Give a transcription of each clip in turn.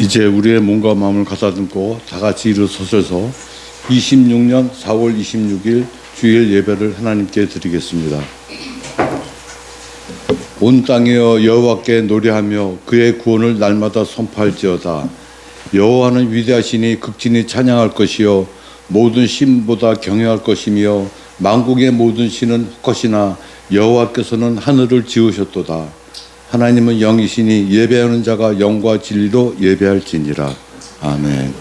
이제 우리의 몸과 마음을 가다듬고 다 같이 일어서셔서 26년 4월 26일 주일 예배를 하나님께 드리겠습니다. 온 땅이여 여호와께 노래하며 그의 구원을 날마다 선포할지어다. 여호와는 위대하시니 극진히 찬양할 것이요 모든 신보다 경외할 것이며 만국의 모든 신은 헛것이나 여호와께서는 하늘을 지으셨도다. 하나님은 영이시니 예배하는 자가 영과 진리로 예배할지니라. 아멘.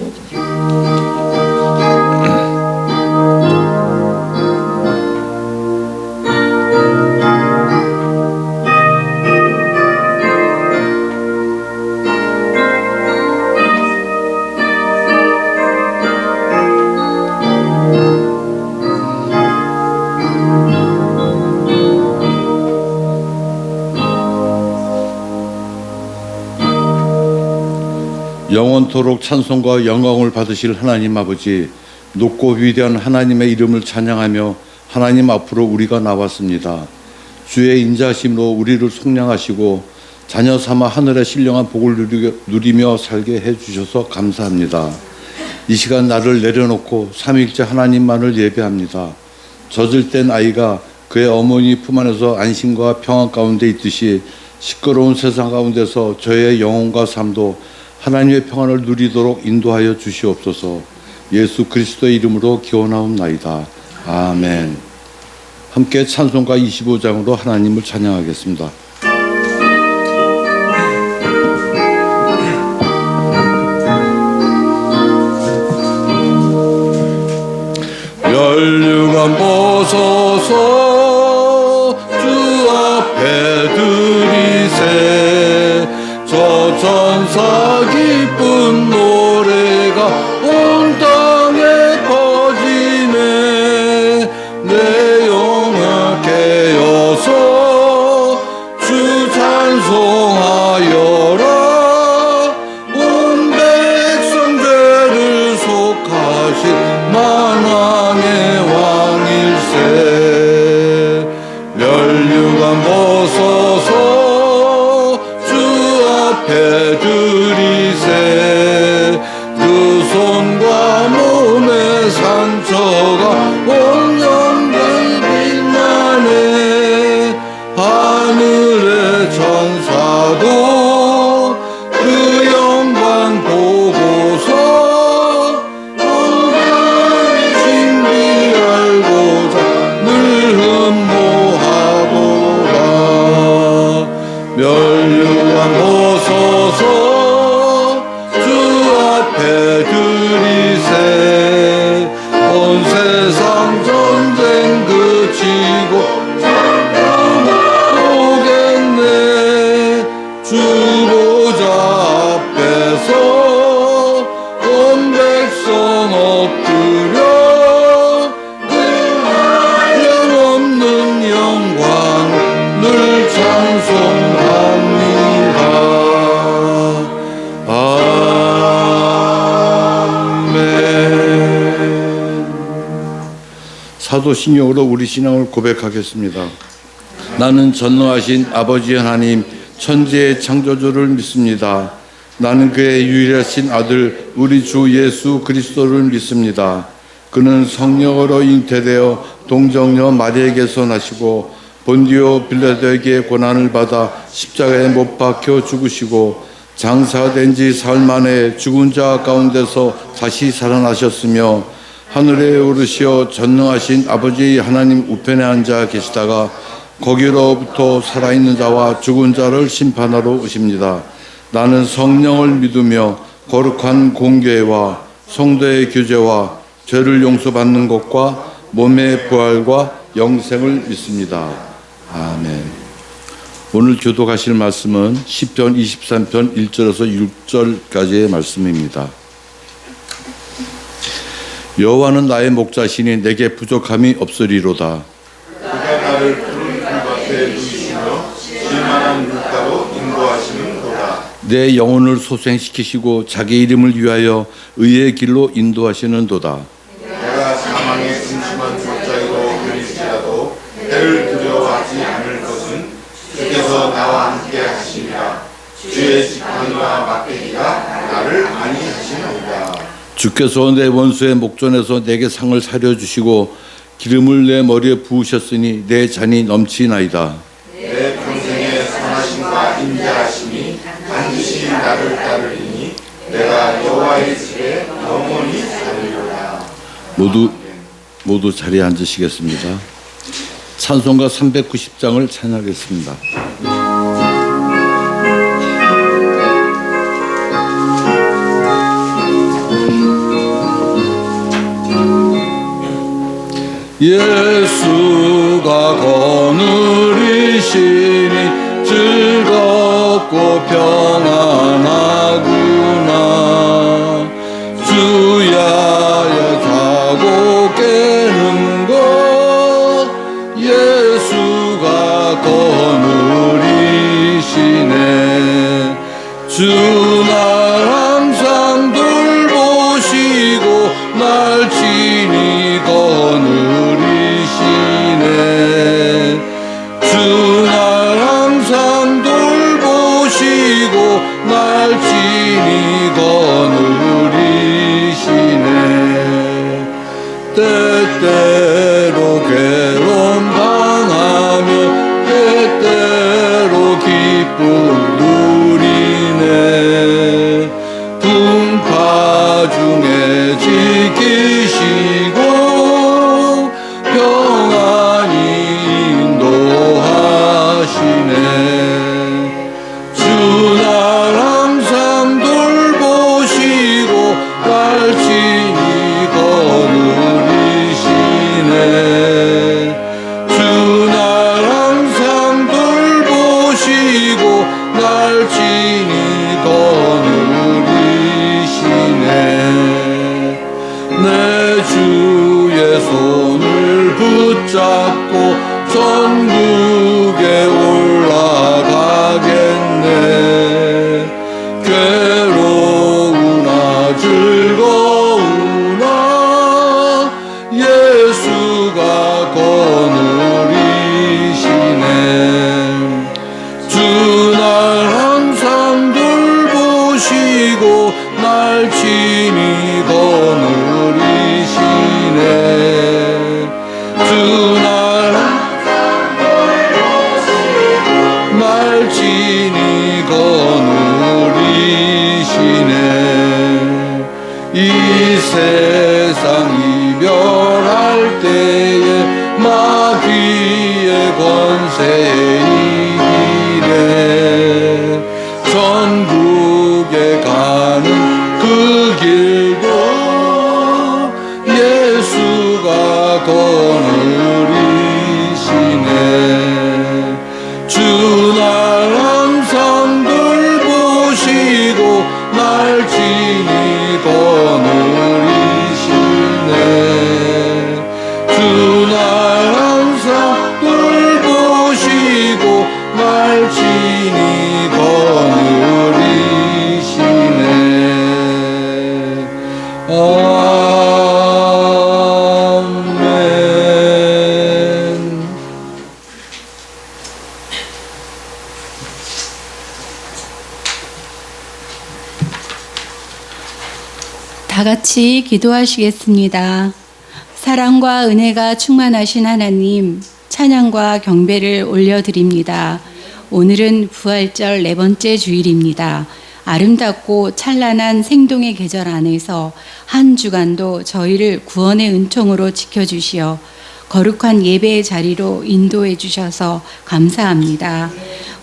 영원토록 찬송과 영광을 받으실 하나님 아버지, 높고 위대한 하나님의 이름을 찬양하며 하나님 앞으로 우리가 나왔습니다. 주의 인자하심으로 우리를 속량하시고 자녀 삼아 하늘의 신령한 복을 누리며 살게 해주셔서 감사합니다. 이 시간 나를 내려놓고 삼위일체 하나님만을 예배합니다. 젖을 땐 아이가 그의 어머니 품 안에서 안심과 평안 가운데 있듯이 시끄러운 세상 가운데서 저의 영혼과 삶도 하나님의 평안을 누리도록 인도하여 주시옵소서. 예수 그리스도의 이름으로 기원하옵나이다. 아멘. 함께 찬송가 25장으로 하나님을 찬양하겠습니다. 멸류관 벗어서 주 앞에 드리세. 저 천사 기쁜 노래가 온 땅에 퍼지네. 내 영을 깨어서 주 찬송하여라. 온 백성 죄를 속하신 만왕의 왕일세. 멸류관 벗어서 드리세. 그 손과 몸의 상처가 온 영광이 빛나네. 하늘의 천사도 그 영광 보고서 온갖 신비 알고자 늘 흠모하도다. 멸류관 벗어서 주 앞에 드리세. 온 세상 전쟁 그치고 오겠네. 주 보좌 앞에서 온 백성 엎드려 그 한량없는 영광을 찬송합니다. 사도신경으로 우리 신앙을 고백하겠습니다. 나는 전능하신 아버지 하나님 천지의 창조주를 믿습니다. 나는 그의 유일하신 아들 우리 주 예수 그리스도를 믿습니다. 그는 성령으로 잉태되어 동정녀 마리아에게서 나시고 본디오 빌라도에게 고난을 받아 십자가에 못 박혀 죽으시고 장사된 지 사흘 만에 죽은 자 가운데서 다시 살아나셨으며 하늘에 오르시어 전능하신 아버지 하나님 우편에 앉아 계시다가 거기로부터 살아있는 자와 죽은 자를 심판하러 오십니다. 나는 성령을 믿으며 거룩한 공교회와 성도의 교제와 죄를 용서받는 것과 몸의 부활과 영생을 믿습니다. 아멘. 오늘 교독하실 말씀은 시편 23편 1절에서 6절까지의 말씀입니다. 여호와는 나의 목자시니 내게 부족함이 없으리로다. 그가 나를 푸른 풀밭에 누이시며 쉴만한 물가로 인도하시는도다. 내 영혼을 소생시키시고 자기 이름을 위하여 의의 길로 인도하시는도다. 내가 사망의 심심한 골짜기로 걸릴지라도 해를 두려워하지 않을 것은 주께서 나와 함께 하시니라. 주의 지팡이와 막대기가 나를 나를 안위하시나이다. 주께서 내 원수의 목전에서 내게 상을 사려주시고 기름을 내 머리에 부으셨으니 내 잔이 넘치나이다. 내 평생의 선하심과 인자하심이 반드시 나를 따르리니 내가 여호와의 집에 영원히 살리로다. 모두 자리에 앉으시겠습니다. 찬송가 390장을 찬양하겠습니다. 예수가 거느리시니 즐겁고 평안하구나. 주야여 자고 깨는 것 예수가 거느리시네. 주 날 항상 돌보시고 날 친히 거느리시네. 주 날 항상 돌보시고 날 친히 거느리시네. 때때로 괴로움 당하며 때때로 기쁨 누리네. 풍파 중에 지키시고 평안히 인도하시네. 주 날 항상 돌보시고 날 친히 거느리시네. 주 날 항상 돌보시고 날 친히 거느리시네. 내 주의 손을 붙잡고 천국에 올라가겠네. 괴로우나 즐거우나 예수가 거느리시네. 주 날 항상 돌보시고 날 친히 거느리시네. 주 날 날 친히 거느리시네. 이 세상 이별할 때에 마귀의 권세에 이기래. 천국에 가는 그 길도 예수가 거느리시네. 주 날 항상 돌보시고 날 친히 거느리시네. 주 날 항상 돌보시고 날 친히 거느리시네. 아멘. 다 같이 기도하시겠습니다. 사랑과 은혜가 충만하신 하나님, 찬양과 경배를 올려드립니다. 오늘은 부활절 4번째 주일입니다. 아름답고 찬란한 생동의 계절 안에서 한 주간도 저희를 구원의 은총으로 지켜주시어 거룩한 예배의 자리로 인도해 주셔서 감사합니다.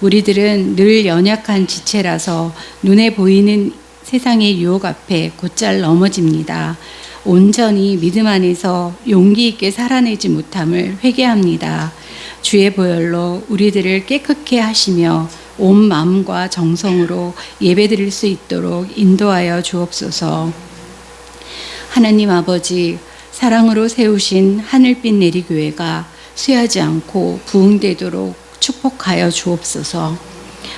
우리들은 늘 연약한 지체라서 눈에 보이는 세상의 유혹 앞에 곧잘 넘어집니다. 온전히 믿음 안에서 용기 있게 살아내지 못함을 회개합니다. 주의 보혈로 우리들을 깨끗게 하시며 온 마음과 정성으로 예배드릴 수 있도록 인도하여 주옵소서. 하나님 아버지, 사랑으로 세우신 하늘빛 내리교회가 쇠하지 않고 부흥되도록 축복하여 주옵소서.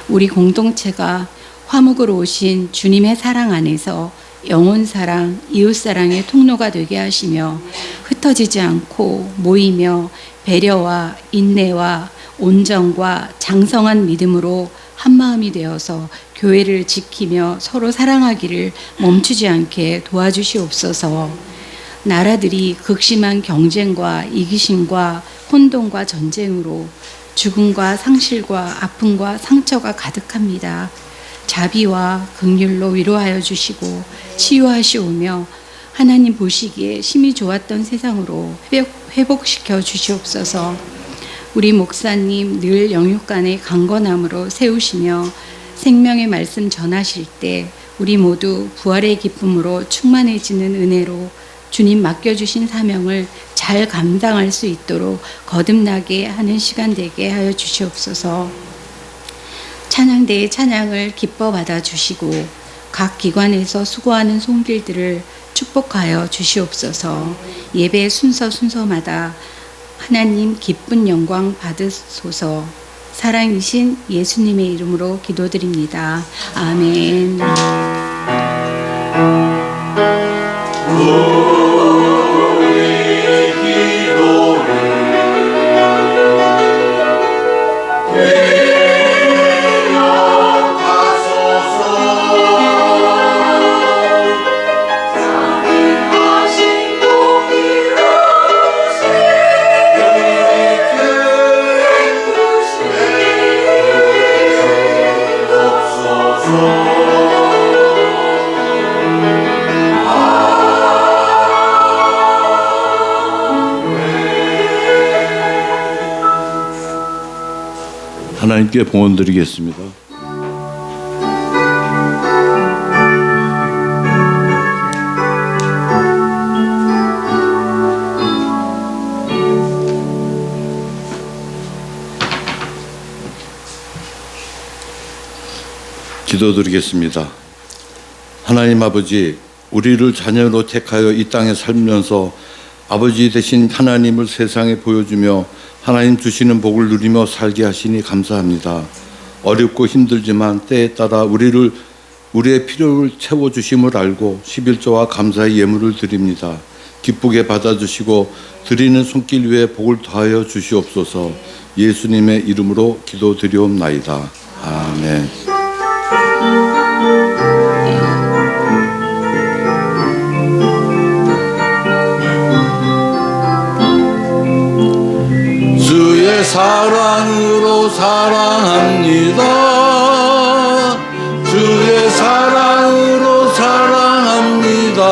우리 공동체가 화목으로 오신 주님의 사랑 안에서 영혼사랑, 이웃사랑의 통로가 되게 하시며 흩어지지 않고 모이며 배려와 인내와 온정과 장성한 믿음으로 한마음이 되어서 교회를 지키며 서로 사랑하기를 멈추지 않게 도와주시옵소서. 나라들이 극심한 경쟁과 이기심과 혼돈과 전쟁으로 죽음과 상실과 아픔과 상처가 가득합니다. 자비와 긍휼로 위로하여 주시고 치유하시오며 하나님 보시기에 심히 좋았던 세상으로 회복시켜 주시옵소서. 우리 목사님 늘 영육간의 강건함으로 세우시며 생명의 말씀 전하실 때 우리 모두 부활의 기쁨으로 충만해지는 은혜로 주님 맡겨주신 사명을 잘 감당할 수 있도록 거듭나게 하는 시간 되게 하여 주시옵소서. 찬양대의 찬양을 기뻐 받아주시고 각 기관에서 수고하는 손길들을 축복하여 주시옵소서. 예배 순서마다 하나님 기쁜 영광 받으소서. 사랑이신 예수님의 이름으로 기도드립니다. 아멘. 하나님께 봉헌 드리겠습니다. 기도드리겠습니다. 하나님 아버지, 우리를 자녀로 택하여 이 땅에 살면서 아버지 되신 하나님을 세상에 보여주며 하나님 주시는 복을 누리며 살게 하시니 감사합니다. 어렵고 힘들지만 때에 따라 우리의 필요를 채워주심을 알고 11조와 감사의 예물을 드립니다. 기쁘게 받아주시고 드리는 손길 위에 복을 더하여 주시옵소서. 예수님의 이름으로 기도드리옵나이다. 아멘. 주의 사랑으로 사랑합니다. 주의 사랑으로 사랑합니다.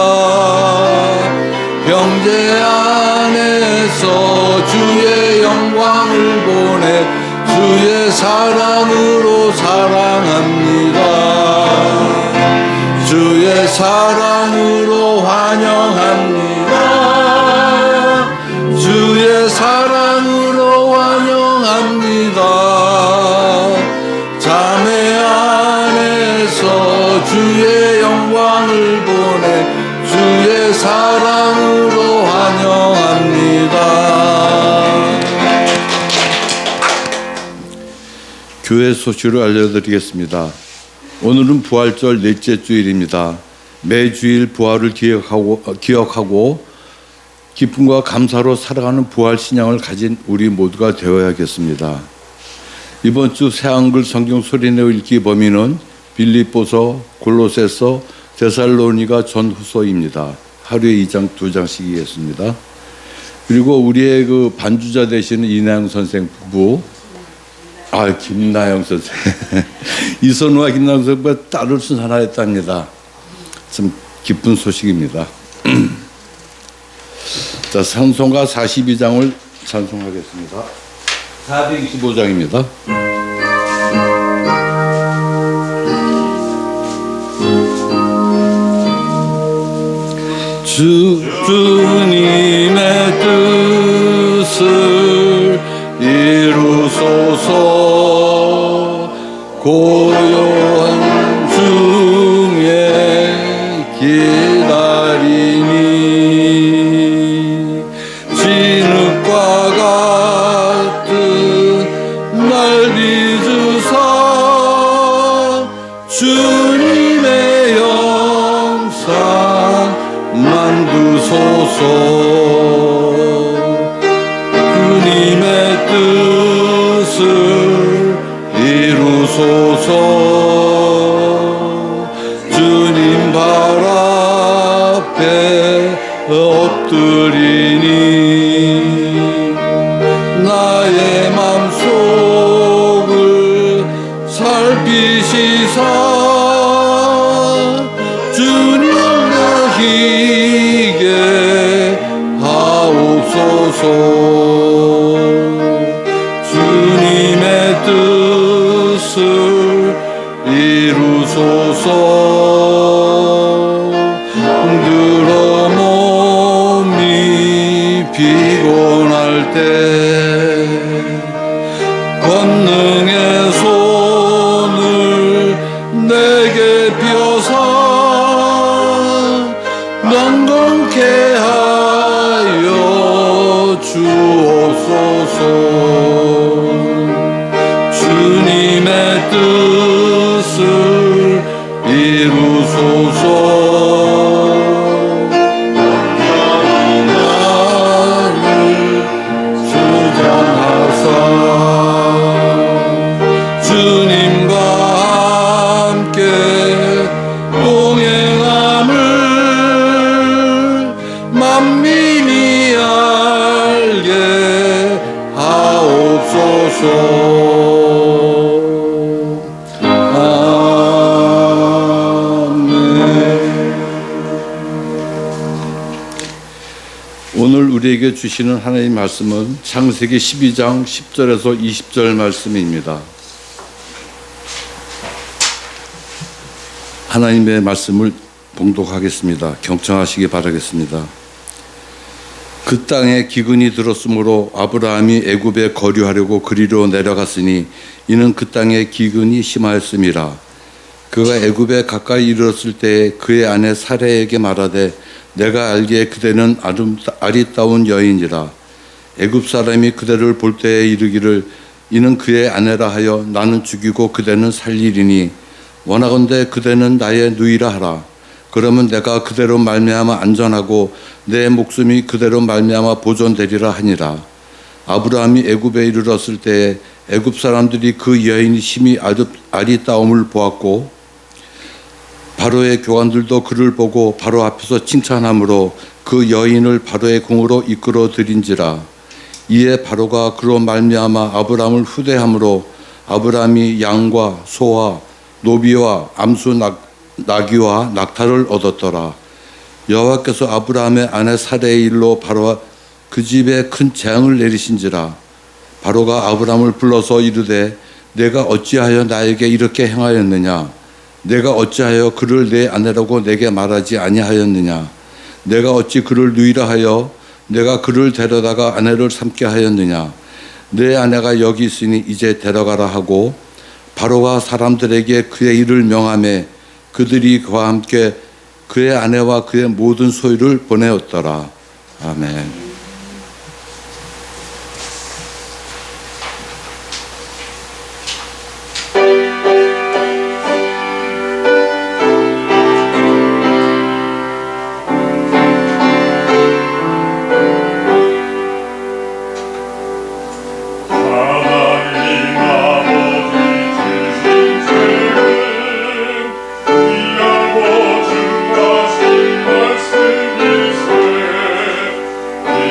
형제 안에서 주의 영광을 보내 주의 사랑으로 사랑합니다. 주의 사랑으로 환영합니다. 주의 사랑으로 환영합니다. 자매 안에서 주의 영광을 보내 주의 사랑으로 환영합니다. 교회 소식을 알려드리겠습니다. 오늘은 부활절 넷째 주일입니다. 매주일 부활을 기억하고 기쁨과 감사로 살아가는 부활 신앙을 가진 우리 모두가 되어야겠습니다. 이번 주 새한글 성경 소리내어 읽기 범위는 빌립보서, 골로새서, 데살로니가 전후서입니다. 하루에 2장, 2장씩이겠습니다. 그리고 우리의 그 반주자 되시는 이나영 선생 부부, 김나영 선생, 이선우와 김나영 선생과 딸을 순산하였답니다. 참 기쁜 소식입니다. 자, 찬송가 42장을 찬송하겠습니다. 425장입니다. 주님의 뜻을 이루소서. 고요한 중에 기다리니 진흙과 같은 날 빚으사 주님의 영상 만두소서. 주님의 뜻을 이루소서. 하옵소서. 주님 발 앞에 엎드리니 나의 맘속을 살피시사 주님 너희게 하옵소서. 주님의 뜻을 이루소서. 들어 몸이 피곤할 때 권능의 손을 내게 펴사 영광케 하여 주옵소서. 주님의 뜻을 이루소서. 나를 주장하사 주님과 함께 동행함을 만민이 알게 하옵소서. 오늘 우리에게 주시는 하나님의 말씀은 창세기 12장 10절에서 20절 말씀입니다. 하나님의 말씀을 봉독하겠습니다. 경청하시기 바라겠습니다. 그 땅에 기근이 들었으므로 아브라함이 애굽에 거류하려고 그리로 내려갔으니 이는 그 땅에 기근이 심하였음이라. 그가 애굽에 가까이 이르렀을 때에 그의 아내 사레에게 말하되 내가 알기에 그대는 아리따운 여인이라. 애굽 사람이 그대를 볼 때에 이르기를 이는 그의 아내라 하여 나는 죽이고 그대는 살리리니 원하건대 그대는 나의 누이라 하라. 그러면 내가 그대로 말미암아 안전하고 내 목숨이 그대로 말미암아 보존되리라 하니라. 아브라함이 애굽에 이르렀을 때에 애굽 사람들이 그 여인이 심히 아리따움을 보았고 바로의 교관들도 그를 보고 바로 앞에서 칭찬하므로 그 여인을 바로의 궁으로 이끌어 들인지라. 이에 바로가 그로 말미암아 아브라함을 후대함으로 아브라함이 양과 소와 노비와 암수 나귀와 낙타를 얻었더라. 여호와께서 아브라함의 아내 사레의 일로 바로와 그 집에 큰 재앙을 내리신지라. 바로가 아브라함을 불러서 이르되 내가 어찌하여 나에게 이렇게 행하였느냐. 내가 어찌하여 그를 내 아내라고 내게 말하지 아니하였느냐. 내가 어찌 그를 누이라 하여 내가 그를 데려다가 아내를 삼게 하였느냐. 내 아내가 여기 있으니 이제 데려가라 하고 바로가 사람들에게 그의 일을 명하매 그들이 그와 함께 그의 아내와 그의 모든 소유를 보내었더라. 아멘. 이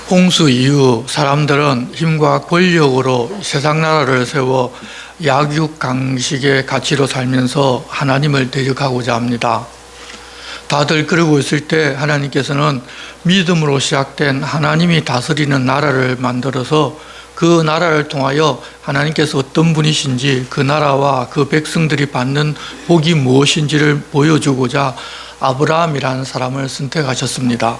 홍수 이후 사람들은 힘과 권력으로 세상 나라를 세워 약육강식의 가치로 살면서 하나님을 대적하고자 합니다. 다들 그러고 있을 때 하나님께서는 믿음으로 시작된 하나님이 다스리는 나라를 만들어서 그 나라를 통하여 하나님께서 어떤 분이신지 그 나라와 그 백성들이 받는 복이 무엇인지를 보여주고자 아브라함이라는 사람을 선택하셨습니다.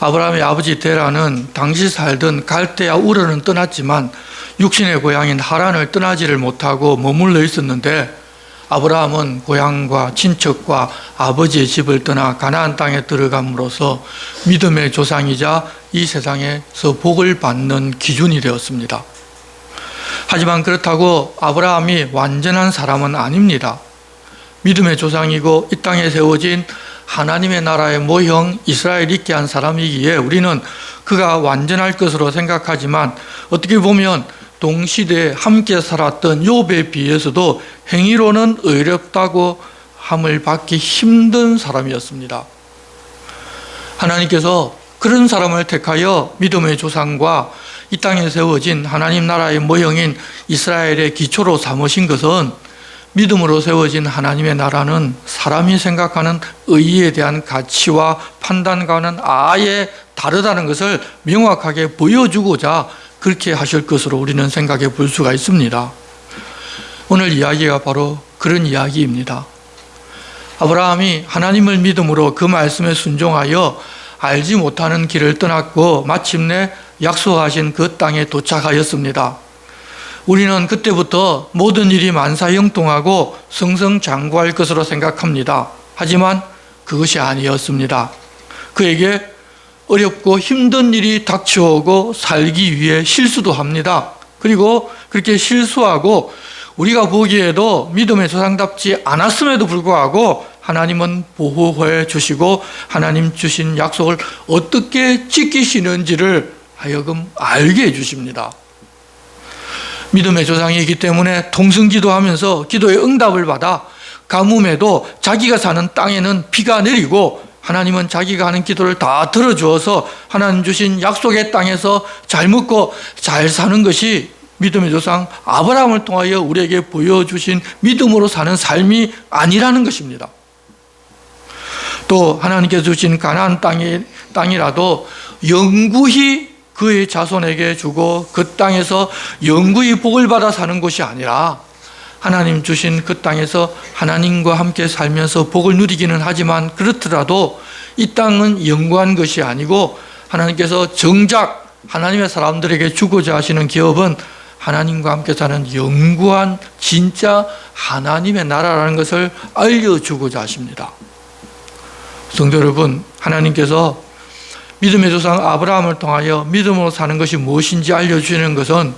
아브라함의 아버지 데라는 당시 살던 갈대아 우르는 떠났지만 육신의 고향인 하란을 떠나지를 못하고 머물러 있었는데 아브라함은 고향과 친척과 아버지의 집을 떠나 가나안 땅에 들어감으로써 믿음의 조상이자 이 세상에서 복을 받는 기준이 되었습니다. 하지만 그렇다고 아브라함이 완전한 사람은 아닙니다. 믿음의 조상이고 이 땅에 세워진 하나님의 나라의 모형 이스라엘 있게 한 사람이기에 우리는 그가 완전할 것으로 생각하지만 어떻게 보면 동시대에 함께 살았던 욥에 비해서도 행위로는 의롭다고 함을 받기 힘든 사람이었습니다. 하나님께서 그런 사람을 택하여 믿음의 조상과 이 땅에 세워진 하나님 나라의 모형인 이스라엘의 기초로 삼으신 것은 믿음으로 세워진 하나님의 나라는 사람이 생각하는 의에 대한 가치와 판단과는 아예 다르다는 것을 명확하게 보여주고자 그렇게 하실 것으로 우리는 생각해 볼 수가 있습니다. 오늘 이야기가 바로 그런 이야기입니다. 아브라함이 하나님을 믿음으로 그 말씀에 순종하여 알지 못하는 길을 떠났고 마침내 약속하신 그 땅에 도착하였습니다. 우리는 그때부터 모든 일이 만사형통하고 승승장구할 것으로 생각합니다. 하지만 그것이 아니었습니다. 그에게 어렵고 힘든 일이 닥쳐오고 살기 위해 실수도 합니다. 그리고 그렇게 실수하고 우리가 보기에도 믿음의 조상답지 않았음에도 불구하고 하나님은 보호해 주시고 하나님 주신 약속을 어떻게 지키시는지를 하여금 알게 해주십니다. 믿음의 조상이기 때문에 통성기도하면서 기도의 응답을 받아 가뭄에도 자기가 사는 땅에는 비가 내리고 하나님은 자기가 하는 기도를 다 들어주어서 하나님 주신 약속의 땅에서 잘 먹고 잘 사는 것이 믿음의 조상 아브라함을 통하여 우리에게 보여주신 믿음으로 사는 삶이 아니라는 것입니다. 또 하나님께서 주신 가나안 땅이라도 영구히 그의 자손에게 주고 그 땅에서 영구히 복을 받아 사는 것이 아니라 하나님 주신 그 땅에서 하나님과 함께 살면서 복을 누리기는 하지만 그렇더라도 이 땅은 영구한 것이 아니고 하나님께서 정작 하나님의 사람들에게 주고자 하시는 기업은 하나님과 함께 사는 영구한 진짜 하나님의 나라라는 것을 알려주고자 하십니다. 성도 여러분, 하나님께서 믿음의 조상 아브라함을 통하여 믿음으로 사는 것이 무엇인지 알려주시는 것은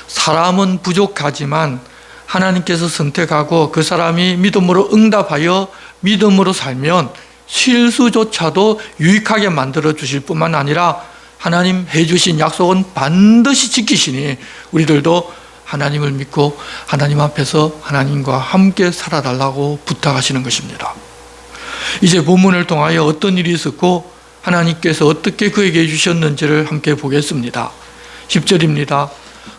사람은 부족하지만 하나님께서 선택하고 그 사람이 믿음으로 응답하여 믿음으로 살면 실수조차도 유익하게 만들어 주실 뿐만 아니라 하나님 해주신 약속은 반드시 지키시니 우리들도 하나님을 믿고 하나님 앞에서 하나님과 함께 살아달라고 부탁하시는 것입니다. 이제 본문을 통하여 어떤 일이 있었고 하나님께서 어떻게 그에게 주셨는지를 함께 보겠습니다. 10절입니다.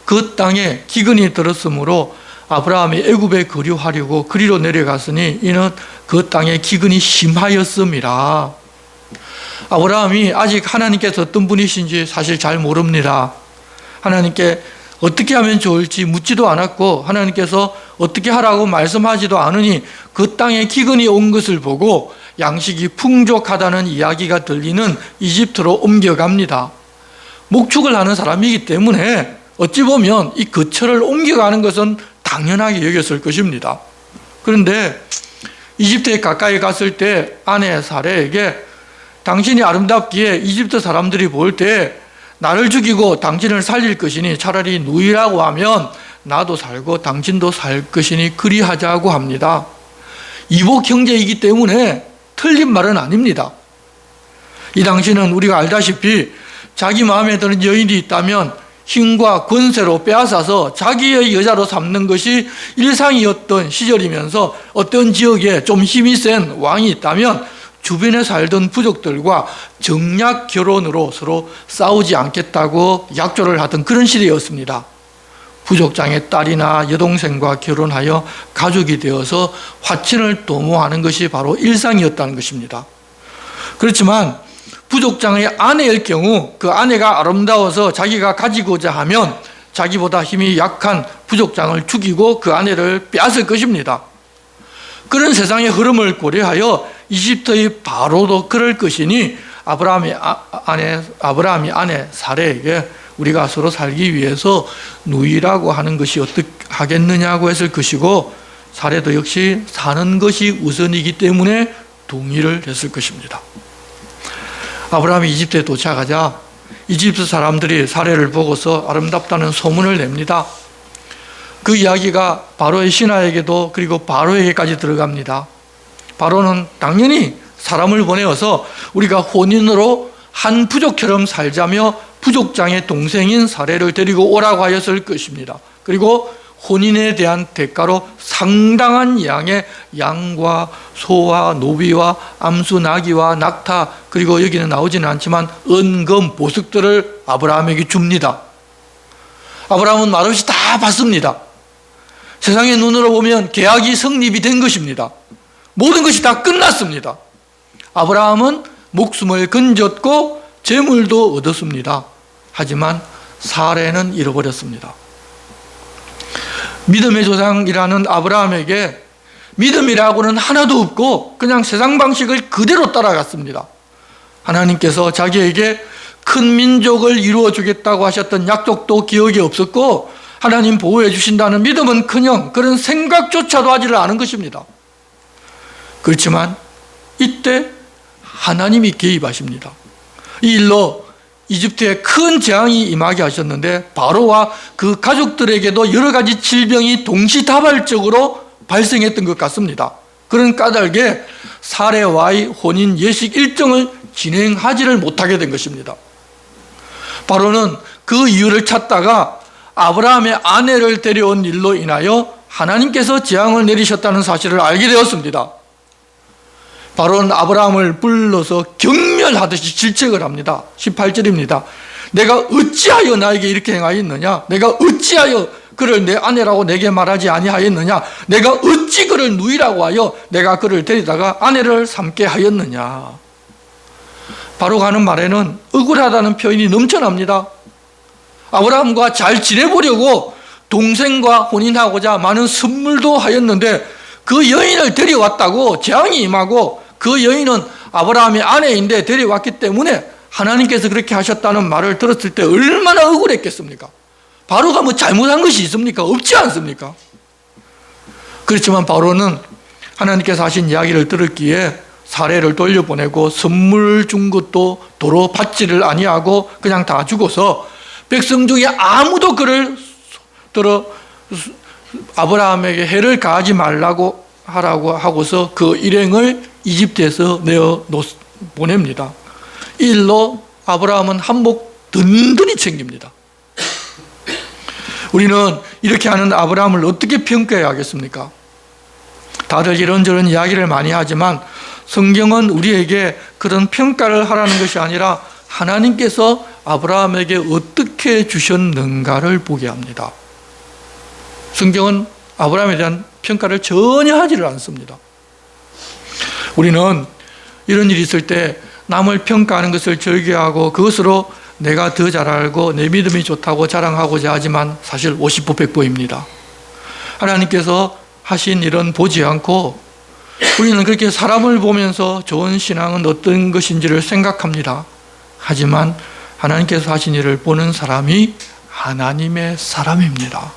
그 땅에 기근이 들었으므로 아브라함이 애굽에 거류하려고 그리로 내려갔으니 이는 그 땅에 기근이 심하였음이라. 아브라함이 아직 하나님께서 어떤 분이신지 사실 잘 모릅니다. 하나님께 어떻게 하면 좋을지 묻지도 않았고 하나님께서 어떻게 하라고 말씀하지도 않으니 그 땅에 기근이 온 것을 보고 양식이 풍족하다는 이야기가 들리는 이집트로 옮겨갑니다. 목축을 하는 사람이기 때문에 어찌 보면 이 거처를 옮겨가는 것은 당연하게 여겼을 것입니다. 그런데 이집트에 가까이 갔을 때 아내 사레에게 당신이 아름답기에 이집트 사람들이 볼 때 나를 죽이고 당신을 살릴 것이니 차라리 누이라고 하면 나도 살고 당신도 살 것이니 그리하자고 합니다. 이복 형제이기 때문에 틀린 말은 아닙니다. 이 당시는 우리가 알다시피 자기 마음에 드는 여인이 있다면 힘과 권세로 빼앗아서 자기의 여자로 삼는 것이 일상이었던 시절이면서 어떤 지역에 좀 힘이 센 왕이 있다면 주변에 살던 부족들과 정략 결혼으로 서로 싸우지 않겠다고 약조를 하던 그런 시대였습니다. 부족장의 딸이나 여동생과 결혼하여 가족이 되어서 화친을 도모하는 것이 바로 일상이었다는 것입니다. 그렇지만 부족장의 아내일 경우 그 아내가 아름다워서 자기가 가지고자 하면 자기보다 힘이 약한 부족장을 죽이고 그 아내를 빼앗을 것입니다. 그런 세상의 흐름을 고려하여 이집트의 바로도 그럴 것이니 아브라함이 아내 사레에게 우리가 서로 살기 위해서 누이라고 하는 것이 어떻게 하겠느냐고 했을 것이고, 사레도 역시 사는 것이 우선이기 때문에 동의를 했을 것입니다. 아브라함이 이집트에 도착하자 이집트 사람들이 사레를 보고서 아름답다는 소문을 냅니다. 그 이야기가 바로의 신하에게도 그리고 바로에게까지 들어갑니다. 바로는 당연히 사람을 보내어서 우리가 혼인으로 한 부족처럼 살자며 부족장의 동생인 사레를 데리고 오라고 하였을 것입니다. 그리고 혼인에 대한 대가로 상당한 양의 양과 소와 노비와 암수 나귀와 낙타, 그리고 여기는 나오지는 않지만 은금 보석들을 아브라함에게 줍니다. 아브라함은 말없이 다 받습니다. 세상의 눈으로 보면 계약이 성립이 된 것입니다. 모든 것이 다 끝났습니다. 아브라함은 목숨을 건졌고 재물도 얻었습니다. 하지만 사레는 잃어버렸습니다. 믿음의 조상이라는 아브라함에게 믿음이라고는 하나도 없고 그냥 세상 방식을 그대로 따라갔습니다. 하나님께서 자기에게 큰 민족을 이루어 주겠다고 하셨던 약속도 기억이 없었고, 하나님 보호해 주신다는 믿음은 그냥 그런 생각조차도 하지를 않은 것입니다. 그렇지만 이때 하나님이 개입하십니다. 이 일로 이집트에 큰 재앙이 임하게 하셨는데 바로와 그 가족들에게도 여러 가지 질병이 동시다발적으로 발생했던 것 같습니다. 그런 까닭에 사레와의 혼인 예식 일정을 진행하지를 못하게 된 것입니다. 바로는 그 이유를 찾다가 아브라함의 아내를 데려온 일로 인하여 하나님께서 재앙을 내리셨다는 사실을 알게 되었습니다. 바로는 아브라함을 불러서 경멸하듯이 질책을 합니다. 18절입니다. 내가 어찌하여 나에게 이렇게 행하였느냐? 내가 어찌하여 그를 내 아내라고 내게 말하지 아니하였느냐? 내가 어찌 그를 누이라고 하여 내가 그를 데리다가 아내를 삼게 하였느냐? 바로가 하는 말에는 억울하다는 표현이 넘쳐납니다. 아브라함과 잘 지내보려고 동생과 혼인하고자 많은 선물도 하였는데 그 여인을 데려왔다고 재앙이 임하고, 그 여인은 아브라함의 아내인데 데려왔기 때문에 하나님께서 그렇게 하셨다는 말을 들었을 때 얼마나 억울했겠습니까? 바로가 뭐 잘못한 것이 있습니까? 없지 않습니까? 그렇지만 바로는 하나님께서 하신 이야기를 들었기에 사례를 돌려보내고 선물 준 것도 도로 받지를 아니하고 그냥 다 주고서 백성 중에 아무도 그를 아브라함에게 해를 가하지 말라고 하라고 하고서 그 일행을 이집트에서 내어 보냅니다. 이 일로 아브라함은 한몫 든든히 챙깁니다. 우리는 이렇게 하는 아브라함을 어떻게 평가해야 하겠습니까? 다들 이런저런 이야기를 많이 하지만 성경은 우리에게 그런 평가를 하라는 것이 아니라 하나님께서 아브라함에게 어떻게 주셨는가를 보게 합니다. 성경은 아브라함에 대한 평가를 전혀 하지를 않습니다. 우리는 이런 일이 있을 때 남을 평가하는 것을 즐겨하고 그것으로 내가 더 잘 알고 내 믿음이 좋다고 자랑하고자 하지만 사실 50보 100보입니다. 하나님께서 하신 일은 보지 않고 우리는 그렇게 사람을 보면서 좋은 신앙은 어떤 것인지를 생각합니다. 하지만 하나님께서 하신 일을 보는 사람이 하나님의 사람입니다.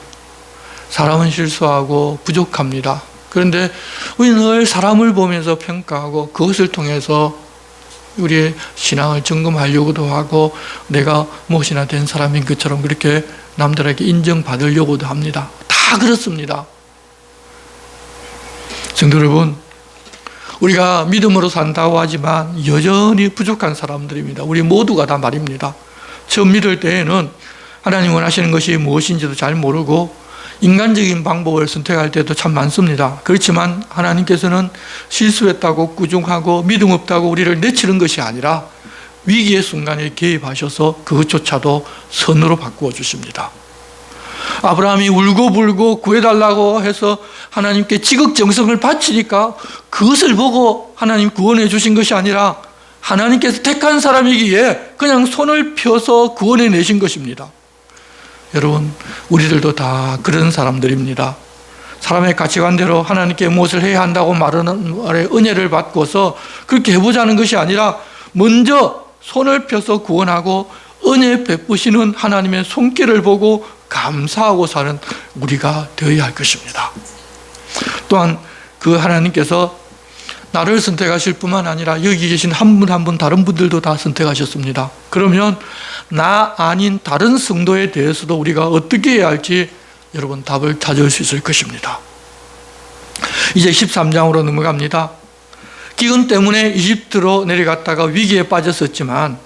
사람은 실수하고 부족합니다. 그런데 우리는 늘 사람을 보면서 평가하고 그것을 통해서 우리의 신앙을 점검하려고도 하고 내가 무엇이나 된 사람인 것처럼 그렇게 남들에게 인정받으려고도 합니다. 다 그렇습니다. 성도 여러분, 우리가 믿음으로 산다고 하지만 여전히 부족한 사람들입니다. 우리 모두가 다 말입니다. 처음 믿을 때에는 하나님 원하시는 것이 무엇인지도 잘 모르고 인간적인 방법을 선택할 때도 참 많습니다. 그렇지만 하나님께서는 실수했다고 꾸중하고 믿음 없다고 우리를 내치는 것이 아니라 위기의 순간에 개입하셔서 그것조차도 선으로 바꾸어 주십니다. 아브라함이 울고불고 구해달라고 해서 하나님께 지극정성을 바치니까 그것을 보고 하나님 구원해 주신 것이 아니라 하나님께서 택한 사람이기에 그냥 손을 펴서 구원해 내신 것입니다. 여러분, 우리들도 다 그런 사람들입니다. 사람의 가치관대로 하나님께 무엇을 해야 한다고 말하는 말에 은혜를 받고서 그렇게 해보자는 것이 아니라 먼저 손을 펴서 구원하고 은혜 베푸시는 하나님의 손길을 보고 감사하고 사는 우리가 되어야 할 것입니다. 또한 그 하나님께서 나를 선택하실 뿐만 아니라 여기 계신 한 분 한 분 다른 분들도 다 선택하셨습니다. 그러면 나 아닌 다른 성도에 대해서도 우리가 어떻게 해야 할지 여러분 답을 찾을 수 있을 것입니다. 이제 13장으로 넘어갑니다. 기근 때문에 이집트로 내려갔다가 위기에 빠졌었지만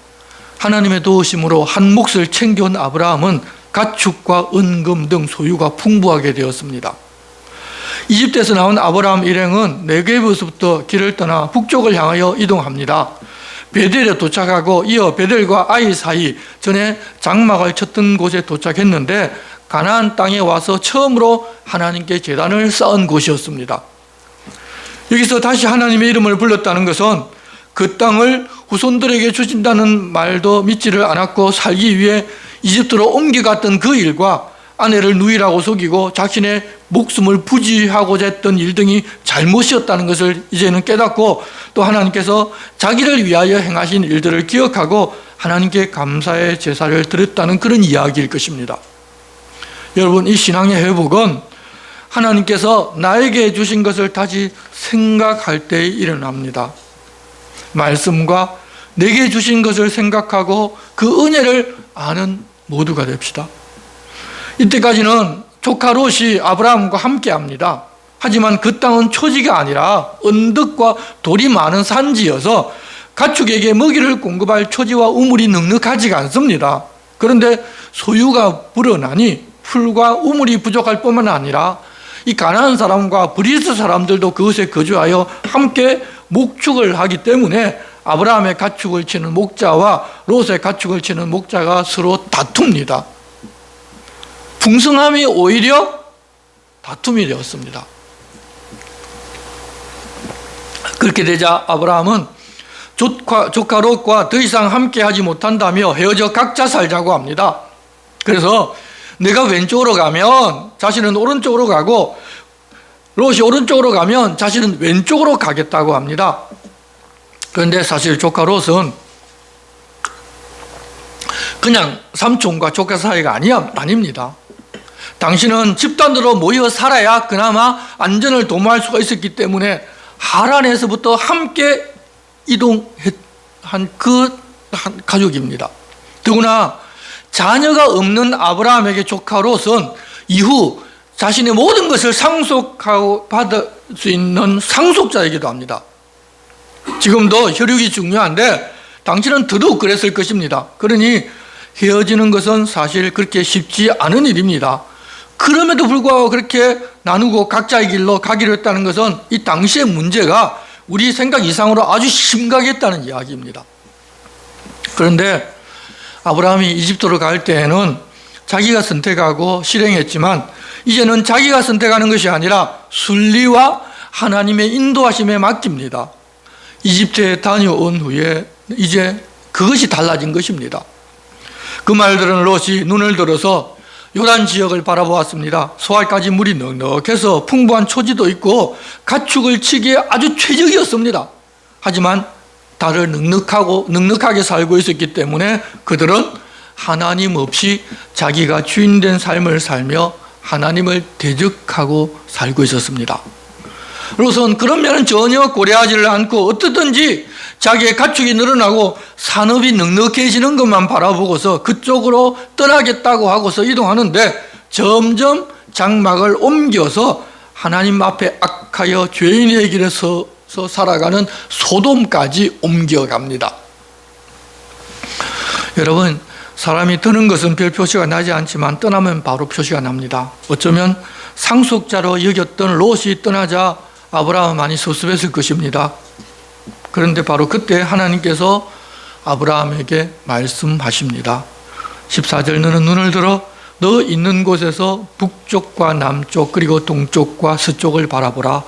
하나님의 도우심으로 한 몫을 챙겨온 아브라함은 가축과 은금 등 소유가 풍부하게 되었습니다. 이집트에서 나온 아브라함 일행은 네게브에서부터 길을 떠나 북쪽을 향하여 이동합니다. 베델에 도착하고 이어 베델과 아이 사이 전에 장막을 쳤던 곳에 도착했는데 가나안 땅에 와서 처음으로 하나님께 제단을 쌓은 곳이었습니다. 여기서 다시 하나님의 이름을 불렀다는 것은 그 땅을 후손들에게 주신다는 말도 믿지를 않았고 살기 위해 이집트로 옮겨갔던 그 일과 아내를 누이라고 속이고 자신의 목숨을 부지하고자 했던 일 등이 잘못이었다는 것을 이제는 깨닫고 또 하나님께서 자기를 위하여 행하신 일들을 기억하고 하나님께 감사의 제사를 드렸다는 그런 이야기일 것입니다. 여러분, 이 신앙의 회복은 하나님께서 나에게 주신 것을 다시 생각할 때 일어납니다. 말씀과 내게 주신 것을 생각하고 그 은혜를 아는 모두가 됩시다. 이때까지는 조카 롯이 아브라함과 함께 합니다. 하지만 그 땅은 초지가 아니라 언덕과 돌이 많은 산지여서 가축에게 먹이를 공급할 초지와 우물이 넉넉하지가 않습니다. 그런데 소유가 불어나니 풀과 우물이 부족할 뿐만 아니라 이 가나안 사람과 브리스 사람들도 그것에 거주하여 함께 목축을 하기 때문에 아브라함의 가축을 치는 목자와 롯의 가축을 치는 목자가 서로 다툽니다. 풍성함이 오히려 다툼이 되었습니다. 그렇게 되자 아브라함은 조카 롯과 더 이상 함께하지 못한다며 헤어져 각자 살자고 합니다. 그래서 내가 왼쪽으로 가면 자신은 오른쪽으로 가고 롯이 오른쪽으로 가면 자신은 왼쪽으로 가겠다고 합니다. 그런데 사실 조카 롯은 그냥 삼촌과 조카 사이가 아닙니다. 당신은 집단으로 모여 살아야 그나마 안전을 도모할 수가 있었기 때문에 하란에서부터 함께 이동한 그 가족입니다. 더구나 자녀가 없는 아브라함에게 조카 롯은 이후 자신의 모든 것을 상속하고 받을 수 있는 상속자이기도 합니다. 지금도 혈육이 중요한데 당신은 더더욱 그랬을 것입니다. 그러니 헤어지는 것은 사실 그렇게 쉽지 않은 일입니다. 그럼에도 불구하고 그렇게 나누고 각자의 길로 가기로 했다는 것은 이 당시의 문제가 우리 생각 이상으로 아주 심각했다는 이야기입니다. 그런데 아브라함이 이집트로 갈 때에는 자기가 선택하고 실행했지만 이제는 자기가 선택하는 것이 아니라 순리와 하나님의 인도하심에 맡깁니다. 이집트에 다녀온 후에 이제 그것이 달라진 것입니다. 그 말들은 롯이 눈을 들어서 요단 지역을 바라보았습니다. 소알까지 물이 넉넉해서 풍부한 초지도 있고 가축을 치기에 아주 최적이었습니다. 하지만 달을 넉넉하게 살고 있었기 때문에 그들은 하나님 없이 자기가 주인된 삶을 살며 하나님을 대적하고 살고 있었습니다. 롯은 그런 면은 전혀 고려하지를 않고 어떻든지 자기의 가축이 늘어나고 산업이 넉넉해지는 것만 바라보고서 그쪽으로 떠나겠다고 하고서 이동하는데 점점 장막을 옮겨서 하나님 앞에 악하여 죄인의 길에 서서 살아가는 소돔까지 옮겨갑니다. 여러분, 사람이 드는 것은 별 표시가 나지 않지만 떠나면 바로 표시가 납니다. 어쩌면 상속자로 여겼던 롯이 떠나자 아브라함은 많이 섭섭했을 것입니다. 그런데 바로 그때 하나님께서 아브라함에게 말씀하십니다. 14절 너는 눈을 들어 너 있는 곳에서 북쪽과 남쪽 그리고 동쪽과 서쪽을 바라보라.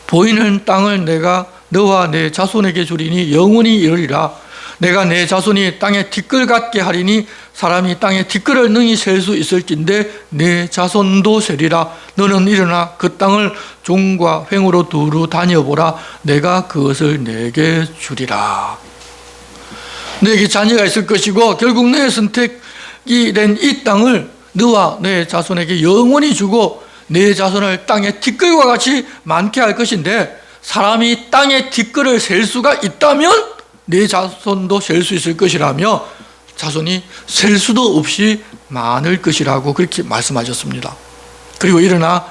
보이는 땅을 내가 너와 내 자손에게 주리니 영원히 이르리라. 내가 내 자손이 땅에 티끌 같게 하리니 사람이 땅에 티끌을 능히 셀 수 있을진데 내 자손도 세리라. 너는 일어나 그 땅을 종과 횡으로 두루 다녀보라. 내가 그것을 내게 주리라. 너에게 자녀가 있을 것이고 결국 내 선택이 된 이 땅을 너와 내 자손에게 영원히 주고 내 자손을 땅에 티끌과 같이 많게 할 것인데 사람이 땅에 티끌을 셀 수가 있다면 내 자손도 셀 수 있을 것이라며 자손이 셀 수도 없이 많을 것이라고 그렇게 말씀하셨습니다. 그리고 일어나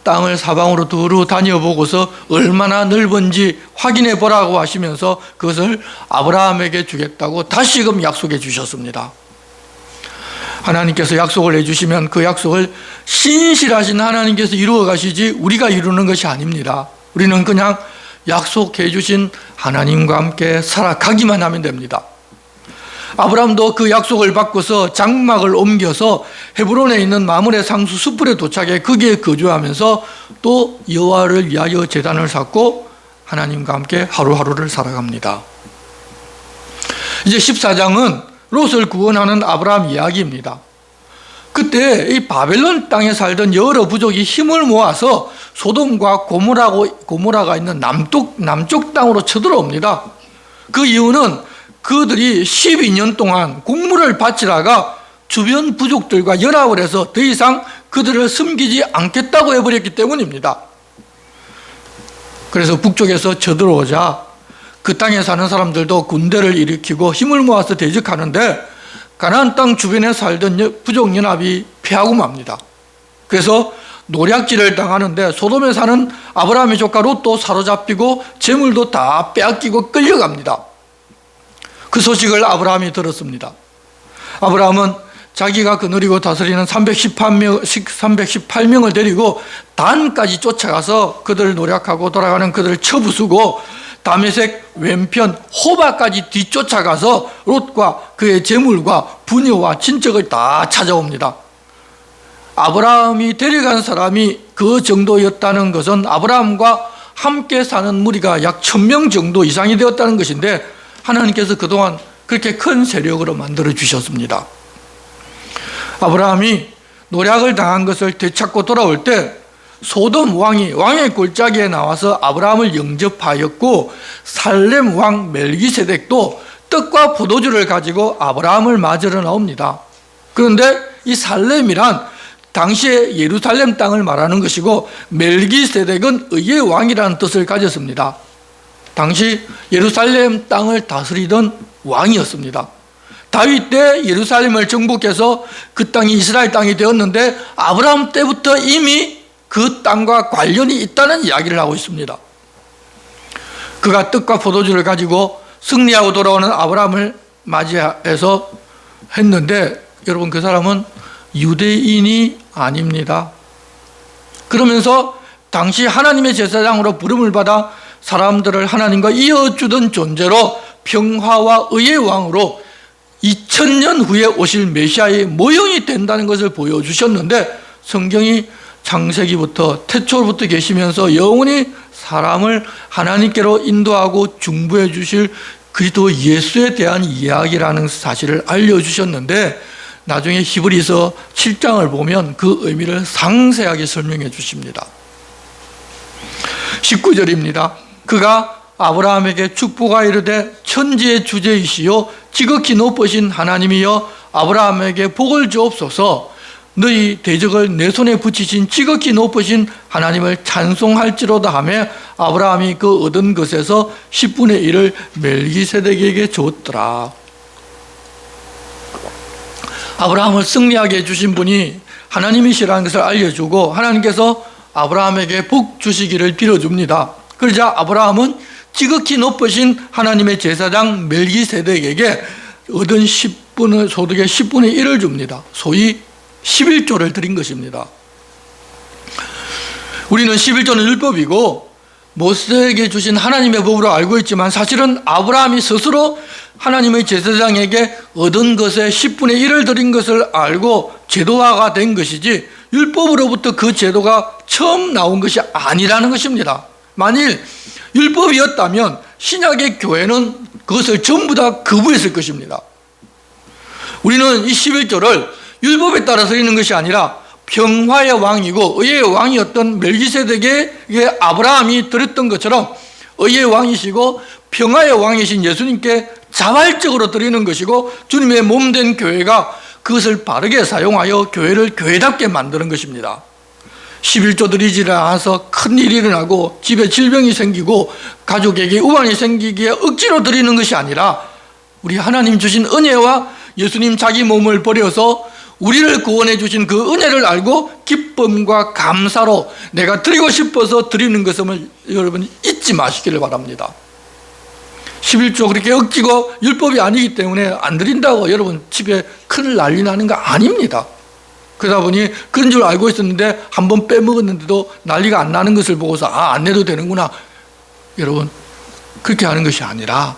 땅을 사방으로 두루 다녀보고서 얼마나 넓은지 확인해 보라고 하시면서 그것을 아브라함에게 주겠다고 다시금 약속해 주셨습니다. 하나님께서 약속을 해주시면 그 약속을 신실하신 하나님께서 이루어 가시지 우리가 이루는 것이 아닙니다. 우리는 그냥 약속해 주신 하나님과 함께 살아가기만 하면 됩니다. 아브라함도 그 약속을 받고서 장막을 옮겨서 헤브론에 있는 마므레 상수 숯불에 도착해 거기에 거주하면서 또 여호와를 위하여 제단을 쌓고 하나님과 함께 하루하루를 살아갑니다. 이제 14장은 롯을 구원하는 아브라함 이야기입니다. 그때 이 바벨론 땅에 살던 여러 부족이 힘을 모아서 소돔과 고모라가 있는 남쪽 땅으로 쳐들어옵니다. 그 이유는 그들이 12년 동안 곡물을 바치다가 주변 부족들과 연합을 해서 더 이상 그들을 섬기지 않겠다고 해버렸기 때문입니다. 그래서 북쪽에서 쳐들어오자 그 땅에 사는 사람들도 군대를 일으키고 힘을 모아서 대적하는데 가나안 땅 주변에 살던 부족 연합이 패하고 맙니다. 그래서 노략질을 당하는데 소돔에 사는 아브라함의 조카 롯도 사로잡히고 재물도 다 빼앗기고 끌려갑니다. 그 소식을 아브라함이 들었습니다. 아브라함은 자기가 거느리고 다스리는 318명을 데리고 단까지 쫓아가서 그들을 노략하고 돌아가는 그들을 쳐부수고 다메섹 왼편 호바까지 뒤쫓아가서 롯과 그의 재물과 부녀와 친척을 다 찾아옵니다. 아브라함이 데려간 사람이 그 정도였다는 것은 아브라함과 함께 사는 무리가 약 1000명 정도 이상이 되었다는 것인데 하나님께서 그동안 그렇게 큰 세력으로 만들어 주셨습니다. 아브라함이 노략을 당한 것을 되찾고 돌아올 때 소돔 왕의 골짜기에 나와서 아브라함을 영접하였고 살렘 왕 멜기세덱도 떡과 포도주를 가지고 아브라함을 맞으러 나옵니다. 그런데 이 살렘이란 당시에 예루살렘 땅을 말하는 것이고 멜기세덱은 의의 왕이라는 뜻을 가졌습니다. 당시 예루살렘 땅을 다스리던 왕이었습니다. 다윗 때 예루살렘을 정복해서 그 땅이 이스라엘 땅이 되었는데 아브라함 때부터 이미 그 땅과 관련이 있다는 이야기를 하고 있습니다. 그가 떡과 포도주를 가지고 승리하고 돌아오는 아브라함을 맞이해서 했는데 여러분 그 사람은 유대인이 아닙니다. 그러면서 당시 하나님의 제사장으로 부름을 받아 사람들을 하나님과 이어주던 존재로 평화와 의의 왕으로 2000년 후에 오실 메시아의 모형이 된다는 것을 보여주셨는데 성경이 창세기부터 태초부터 계시면서 영원히 사람을 하나님께로 인도하고 중보해 주실 그리스도 예수에 대한 이야기라는 사실을 알려주셨는데 나중에 히브리서 7장을 보면 그 의미를 상세하게 설명해 주십니다. 19절입니다. 그가 아브라함에게 축복하 이르되 천지의 주제이시요 지극히 높으신 하나님이여 아브라함에게 복을 주옵소서. 너희 대적을 내 손에 붙이신 지극히 높으신 하나님을 찬송할지로다 하며 아브라함이 그 얻은 것에서 10분의 1을 멜기세덱에게 줬더라. 아브라함을 승리하게 해주신 분이 하나님이시라는 것을 알려주고 하나님께서 아브라함에게 복 주시기를 빌어줍니다. 그러자 아브라함은 지극히 높으신 하나님의 제사장 멜기세덱에게 얻은 10분의 소득의 10분의 1을 줍니다. 소위 11조를 드린 것입니다. 우리는 11조는 율법이고 모세에게 주신 하나님의 법으로 알고 있지만 사실은 아브라함이 스스로 하나님의 제사장에게 얻은 것의 10분의 1을 드린 것을 알고 제도화가 된 것이지 율법으로부터 그 제도가 처음 나온 것이 아니라는 것입니다. 만일 율법이었다면 신약의 교회는 그것을 전부 다 거부했을 것입니다. 우리는 이 11조를 율법에 따라 드리는 것이 아니라 평화의 왕이고 의의 왕이었던 멜기세덱에게 아브라함이 드렸던 것처럼 의의 왕이시고 평화의 왕이신 예수님께 자발적으로 드리는 것이고 주님의 몸된 교회가 그것을 바르게 사용하여 교회를 교회답게 만드는 것입니다. 11조 드리지를 않아서 큰일이 일어나고 집에 질병이 생기고 가족에게 우환이 생기기에 억지로 드리는 것이 아니라 우리 하나님 주신 은혜와 예수님 자기 몸을 버려서 우리를 구원해 주신 그 은혜를 알고 기쁨과 감사로 내가 드리고 싶어서 드리는 것을 여러분 잊지 마시기를 바랍니다. 11조 그렇게 억지고 율법이 아니기 때문에 안 드린다고 여러분 집에 큰 난리 나는 거 아닙니다. 그러다 보니 그런 줄 알고 있었는데 한번 빼먹었는데도 난리가 안 나는 것을 보고서 안 내도 되는구나. 여러분 그렇게 하는 것이 아니라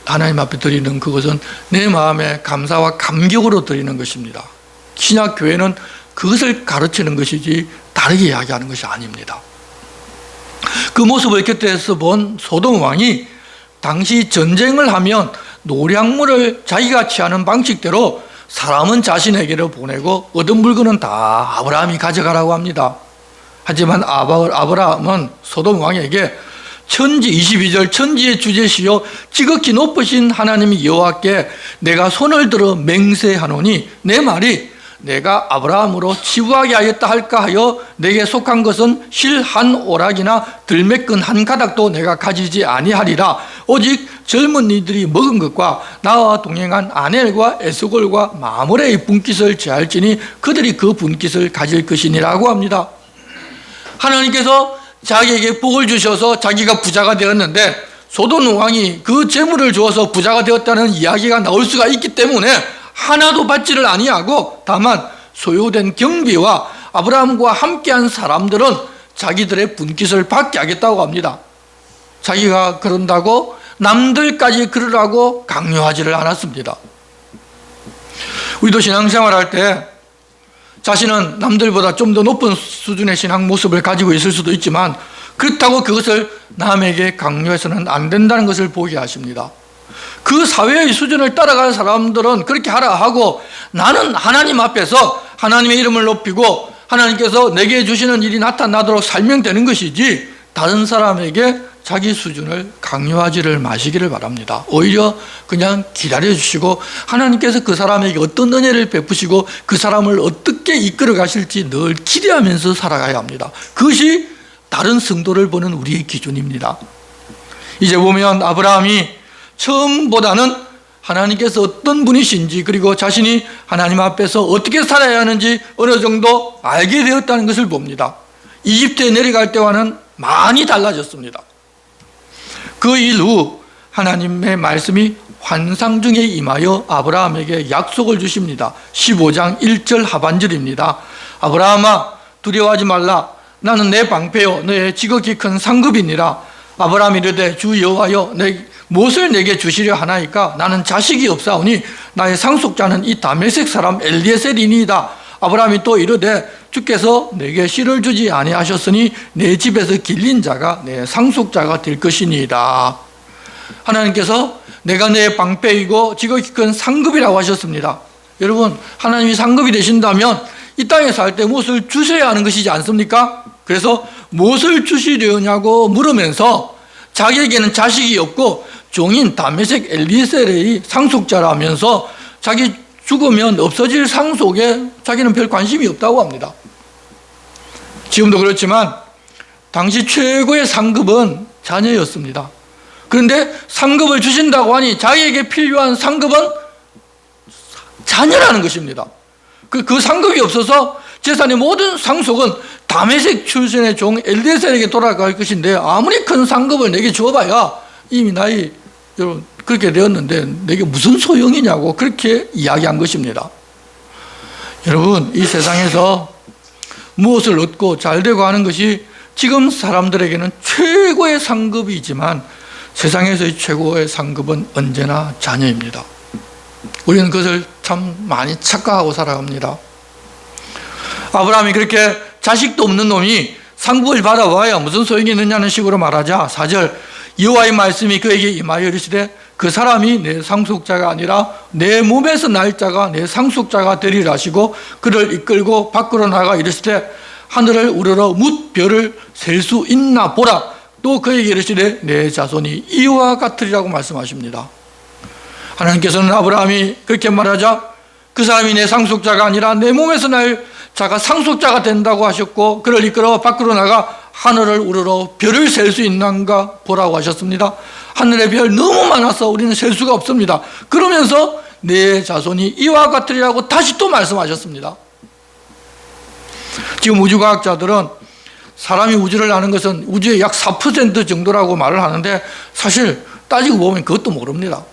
하나님 앞에 드리는 그것은 내 마음의 감사와 감격으로 드리는 것입니다. 신약 교회는 그것을 가르치는 것이지 다르게 이야기하는 것이 아닙니다. 그 모습을 곁에서 본 소돔 왕이 당시 전쟁을 하면 노량물을 자기가 취하는 방식대로 사람은 자신에게로 보내고 얻은 물건은 다 아브라함이 가져가라고 합니다. 하지만 아브라함은 소돔 왕에게 천지 22절 천지의 주제시요 지극히 높으신 하나님이 여호와께 내가 손을 들어 맹세하노니 내 말이 내가 아브라함으로 치부하게 하였다 할까 하여 내게 속한 것은 실 한 오락이나 들매끈 한 가닥도 내가 가지지 아니하리라. 오직 젊은이들이 먹은 것과 나와 동행한 아넬과 에스골과 마므레의 분깃을 제할지니 그들이 그 분깃을 가질 것이니라고 합니다. 하나님께서 자기에게 복을 주셔서 자기가 부자가 되었는데 소돔 왕이 그 재물을 주어서 부자가 되었다는 이야기가 나올 수가 있기 때문에 하나도 받지를 아니하고 다만 소유된 경비와 아브라함과 함께한 사람들은 자기들의 분깃을 받게 하겠다고 합니다. 자기가 그런다고 남들까지 그러라고 강요하지를 않았습니다. 우리도 신앙생활할 때 자신은 남들보다 좀 더 높은 수준의 신앙 모습을 가지고 있을 수도 있지만 그렇다고 그것을 남에게 강요해서는 안 된다는 것을 보게 하십니다. 그 사회의 수준을 따라가는 사람들은 그렇게 하라 하고 나는 하나님 앞에서 하나님의 이름을 높이고 하나님께서 내게 주시는 일이 나타나도록 살면 되는 것이지 다른 사람에게 자기 수준을 강요하지를 마시기를 바랍니다. 오히려 그냥 기다려주시고 하나님께서 그 사람에게 어떤 은혜를 베푸시고 그 사람을 어떻게 이끌어 가실지 늘 기대하면서 살아가야 합니다. 그것이 다른 성도를 보는 우리의 기준입니다. 이제 보면 아브라함이 처음보다는 하나님께서 어떤 분이신지 그리고 자신이 하나님 앞에서 어떻게 살아야 하는지 어느 정도 알게 되었다는 것을 봅니다. 이집트에 내려갈 때와는 많이 달라졌습니다. 그 일 후 하나님의 말씀이 환상 중에 임하여 아브라함에게 약속을 주십니다. 15장 1절 하반절입니다. 아브라함아 두려워하지 말라. 나는 내 방패요 너의 지극히 큰 상급이니라. 아브라함이 이르되 주 여호와여 무엇을 내게 주시려 하나이까? 나는 자식이 없사오니 나의 상속자는 이 다메섹 사람 엘리에셀이니이다. 아브라함이 또 이르되 주께서 내게 씨를 주지 아니하셨으니 내 집에서 길린 자가 내 상속자가 될 것이니이다. 하나님께서 내가 내 방패이고 지극히 큰 상급이라고 하셨습니다. 여러분 하나님이 상급이 되신다면 이 땅에 살 때 무엇을 주셔야 하는 것이지 않습니까? 그래서 무엇을 주시려냐고 물으면서 자기에게는 자식이 없고 종인 다메섹 엘리에셀의 상속자라면서 자기 죽으면 없어질 상속에 자기는 별 관심이 없다고 합니다. 지금도 그렇지만 당시 최고의 상급은 자녀였습니다. 그런데 상급을 주신다고 하니 자기에게 필요한 상급은 자녀라는 것입니다. 그 상급이 없어서 재산의 모든 상속은 다메섹 출신의 종 엘리에셀에게 돌아갈 것인데 아무리 큰 상급을 내게 주어봐야 이미 나이 여러분 그렇게 되었는데 내게 무슨 소용이냐고 그렇게 이야기한 것입니다. 여러분, 이 세상에서 무엇을 얻고 잘되고 하는 것이 지금 사람들에게는 최고의 상급이지만 세상에서의 최고의 상급은 언제나 자녀입니다. 우리는 그것을 참 많이 착각하고 살아갑니다. 아브라함이 그렇게 자식도 없는 놈이 상급을 받아와야 무슨 소용이 있느냐는 식으로 말하자 4절 여호와의 말씀이 그에게 임하여 이르시되 그 사람이 내 상속자가 아니라 내 몸에서 날 자가 내 상속자가 되리라 하시고 그를 이끌고 밖으로 나가 이르시되 하늘을 우러러 뭇 별을 셀 수 있나 보라. 또 그에게 이르시되 내 자손이 이와 같으리라고 말씀하십니다. 하나님께서는 아브라함이 그렇게 말하자 그 사람이 내 상속자가 아니라 내 몸에서 날 자가 상속자가 된다고 하셨고 그를 이끌어 밖으로 나가 하늘을 우러러 별을 셀 수 있는가 보라고 하셨습니다. 하늘의 별 너무 많아서 우리는 셀 수가 없습니다. 그러면서 내 자손이 이와 같으리라고 다시 또 말씀하셨습니다. 지금 우주과학자들은 사람이 우주를 아는 것은 우주의 약 4% 정도라고 말을 하는데 사실 따지고 보면 그것도 모릅니다.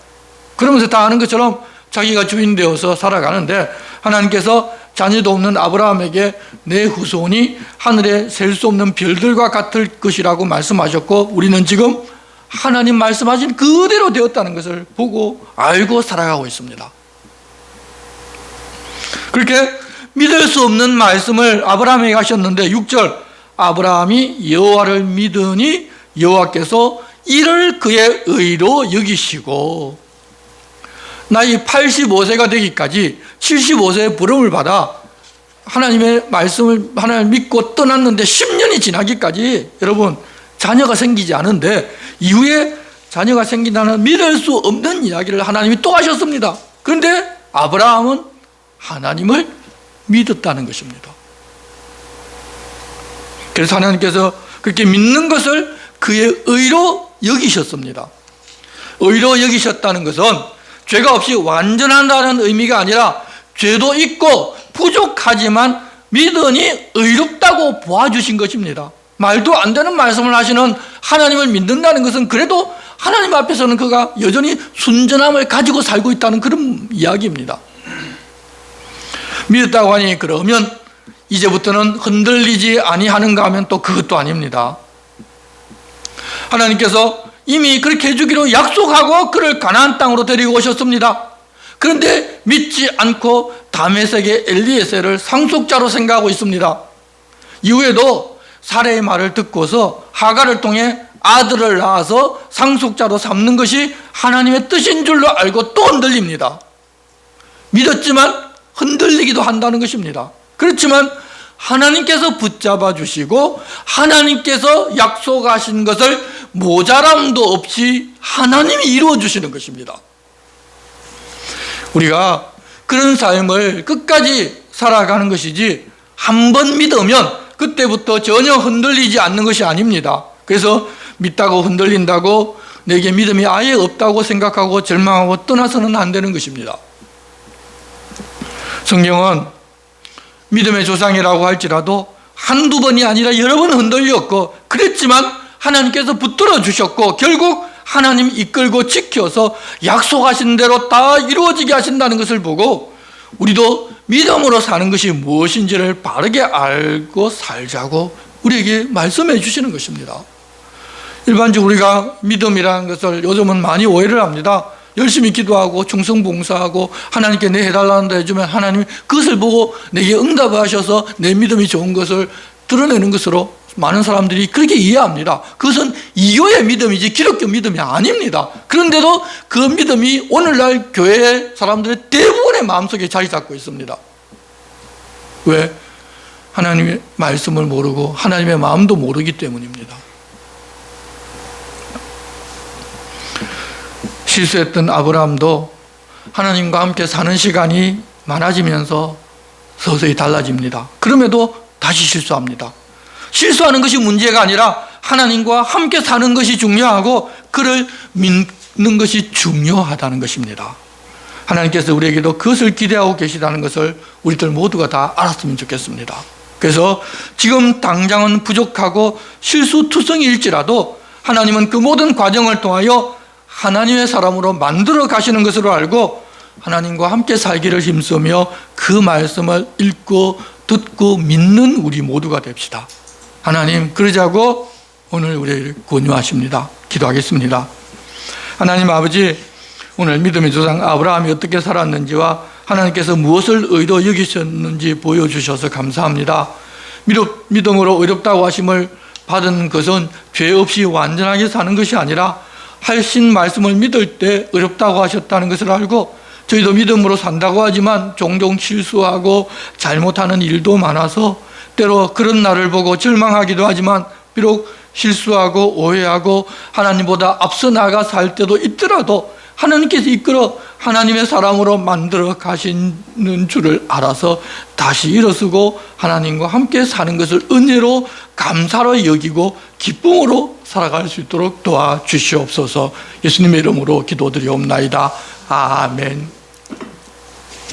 그러면서 다 아는 것처럼 자기가 주인 되어서 살아가는데 하나님께서 자녀도 없는 아브라함에게 내 후손이 하늘에 셀 수 없는 별들과 같을 것이라고 말씀하셨고 우리는 지금 하나님 말씀하신 그대로 되었다는 것을 보고 알고 살아가고 있습니다. 그렇게 믿을 수 없는 말씀을 아브라함에게 하셨는데 6절 아브라함이 여호와를 믿으니 여호와께서 이를 그의 의로 여기시고 나이 85세가 되기까지 75세의 부름을 받아 하나님의 말씀을 하나님을 믿고 떠났는데 10년이 지나기까지 여러분 자녀가 생기지 않은데 이후에 자녀가 생긴다는 믿을 수 없는 이야기를 하나님이 또 하셨습니다. 그런데 아브라함은 하나님을 믿었다는 것입니다. 그래서 하나님께서 그렇게 믿는 것을 그의 의로 여기셨습니다. 의로 여기셨다는 것은 죄가 없이 완전한다는 의미가 아니라 죄도 있고 부족하지만 믿으니 의롭다고 보아주신 것입니다. 말도 안 되는 말씀을 하시는 하나님을 믿는다는 것은 그래도 하나님 앞에서는 그가 여전히 순전함을 가지고 살고 있다는 그런 이야기입니다. 믿었다고 하니 그러면 이제부터는 흔들리지 아니하는가 하면 또 그것도 아닙니다. 하나님께서 이미 그렇게 해주기로 약속하고 그를 가나안 땅으로 데리고 오셨습니다. 그런데 믿지 않고 다메섹의 엘리에셀을 상속자로 생각하고 있습니다. 이후에도 사레의 말을 듣고서 하갈을 통해 아들을 낳아서 상속자로 삼는 것이 하나님의 뜻인 줄로 알고 또 흔들립니다. 믿었지만 흔들리기도 한다는 것입니다. 그렇지만 하나님께서 붙잡아 주시고 하나님께서 약속하신 것을 모자람도 없이 하나님이 이루어 주시는 것입니다. 우리가 그런 삶을 끝까지 살아가는 것이지 한 번 믿으면 그때부터 전혀 흔들리지 않는 것이 아닙니다. 그래서 믿다고 흔들린다고 내게 믿음이 아예 없다고 생각하고 절망하고 떠나서는 안 되는 것입니다. 성경은 믿음의 조상이라고 할지라도 한두 번이 아니라 여러 번 흔들렸고 그랬지만 하나님께서 붙들어 주셨고 결국 하나님 이끌고 지켜서 약속하신 대로 다 이루어지게 하신다는 것을 보고 우리도 믿음으로 사는 것이 무엇인지를 바르게 알고 살자고 우리에게 말씀해 주시는 것입니다. 일반적으로 우리가 믿음이라는 것을 요즘은 많이 오해를 합니다. 열심히 기도하고 충성봉사하고 하나님께 내 해달라는 데 해주면 하나님이 그것을 보고 내게 응답하셔서 내 믿음이 좋은 것을 드러내는 것으로 많은 사람들이 그렇게 이해합니다. 그것은 이교의 믿음이지 기독교 믿음이 아닙니다. 그런데도 그 믿음이 오늘날 교회 사람들의 대부분의 마음속에 자리 잡고 있습니다. 왜? 하나님의 말씀을 모르고 하나님의 마음도 모르기 때문입니다. 실수했던 아브라함도 하나님과 함께 사는 시간이 많아지면서 서서히 달라집니다. 그럼에도 다시 실수합니다. 실수하는 것이 문제가 아니라 하나님과 함께 사는 것이 중요하고 그를 믿는 것이 중요하다는 것입니다. 하나님께서 우리에게도 그것을 기대하고 계시다는 것을 우리들 모두가 다 알았으면 좋겠습니다. 그래서 지금 당장은 부족하고 실수투성이일지라도 하나님은 그 모든 과정을 통하여 하나님의 사람으로 만들어 가시는 것으로 알고 하나님과 함께 살기를 힘쓰며 그 말씀을 읽고 듣고 믿는 우리 모두가 됩시다. 하나님 그러자고 오늘 우리를 권유하십니다. 기도하겠습니다. 하나님 아버지, 오늘 믿음의 조상 아브라함이 어떻게 살았는지와 하나님께서 무엇을 의도 여기셨는지 보여주셔서 감사합니다. 믿음으로 의롭다고 하심을 받은 것은 죄 없이 완전하게 사는 것이 아니라 하신 말씀을 믿을 때 의롭다고 하셨다는 것을 알고 저희도 믿음으로 산다고 하지만 종종 실수하고 잘못하는 일도 많아서 때로 그런 날을 보고 절망하기도 하지만 비록 실수하고 오해하고 하나님보다 앞서 나가 살 때도 있더라도 하나님께서 이끌어 하나님의 사람으로 만들어 가시는 줄을 알아서 다시 일어서고 하나님과 함께 사는 것을 은혜로 감사로 여기고 기쁨으로 살아갈 수 있도록 도와주시옵소서. 예수님의 이름으로 기도드리옵나이다. 아멘.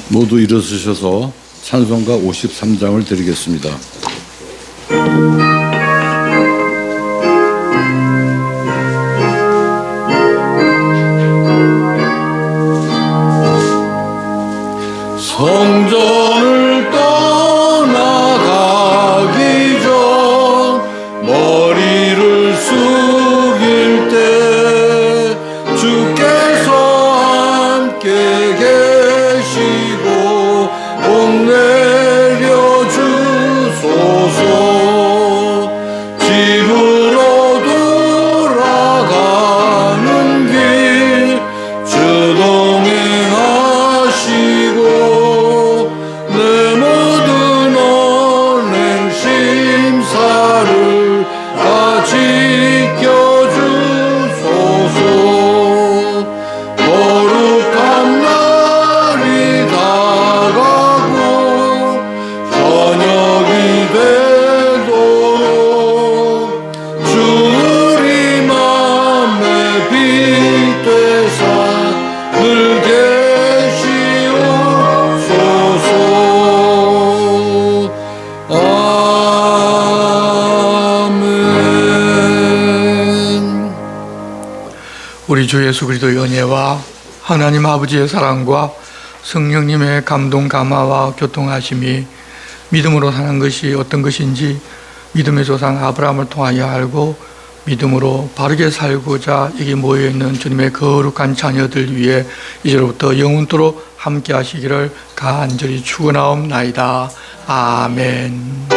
모두 일어서셔서 찬송가 53장을 드리겠습니다. 성전을 떠나가기 전 머리를 숙일 때 주께서 함께 계시고 복 내려 주소서. 집으로 돌아가는 길 주 동행하시고 내 모든 언행 심사를 다 지켜주소서. 거룩한 날이 다가고 저녁이 되도록 주 우리 맘에 빛 되사 늘 계시옵소서. 아멘. 우리 주 예수 그리스도의 은혜와 하나님 아버지의 사랑과 성령님의 감동 감화와 교통하심이 믿음으로 사는 것이 어떤 것인지 믿음의 조상 아브라함을 통하여 알고 믿음으로 바르게 살고자 여기 모여있는 주님의 거룩한 자녀들 위해 이제로부터 영원토록 함께 하시기를 간절히 축원하옵나이다. 아멘.